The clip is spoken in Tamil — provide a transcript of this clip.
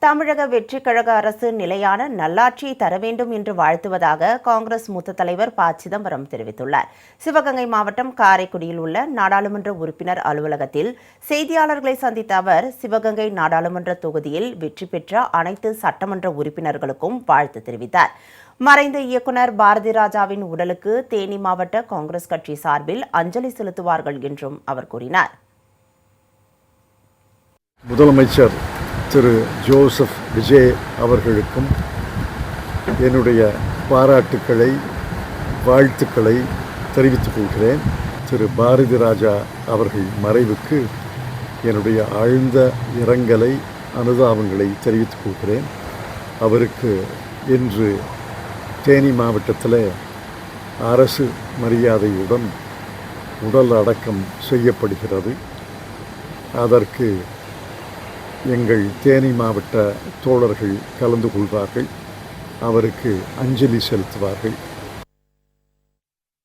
தமிழக வெற்றிக் கழக அரசு நிலையான நல்லாட்சியை தர வேண்டும் என்று வாழ்த்துவதாக காங்கிரஸ் மூத்த தலைவர் ப. சிதம்பரம் தெரிவித்துள்ளார். சிவகங்கை மாவட்டம் காரைக்குடியில் உள்ள நாடாளுமன்ற உறுப்பினர் அலுவலகத்தில் செய்தியாளர்களை சந்தித்த அவர், சிவகங்கை நாடாளுமன்ற தொகுதியில் வெற்றி பெற்ற அனைத்து சட்டமன்ற உறுப்பினர்களுக்கும் வாழ்த்து தெரிவித்தார். மறைந்த இயக்குநர் பாரதி ராஜாவின் உடலுக்கு தேனி மாவட்ட காங்கிரஸ் கட்சி சார்பில் அஞ்சலி செலுத்துவார்கள் என்றும் அவர் கூறினார். முதலமைச்சர் திரு ஜோசப் விஜய் அவர்களுக்கும் என்னுடைய பாராட்டுக்களை, வாழ்த்துக்களை தெரிவித்துக் கொள்கிறேன். திரு பாரதி ராஜா அவர்கள் மறைவுக்கு என்னுடைய ஆழ்ந்த இரங்கலை, அனுதாபங்களை தெரிவித்துக் கொள்கிறேன். அவருக்கு இன்று தேனி மாவட்டத்தில் அரசு மரியாதையுடன் உடல் அடக்கம் செய்யப்படுகிறது. அதற்கு எங்கள் தேனி மாவட்ட தோழர்கள் கலந்து கொள்வார்கள். அவருக்கு அஞ்சலி செலுத்துவார்கள்.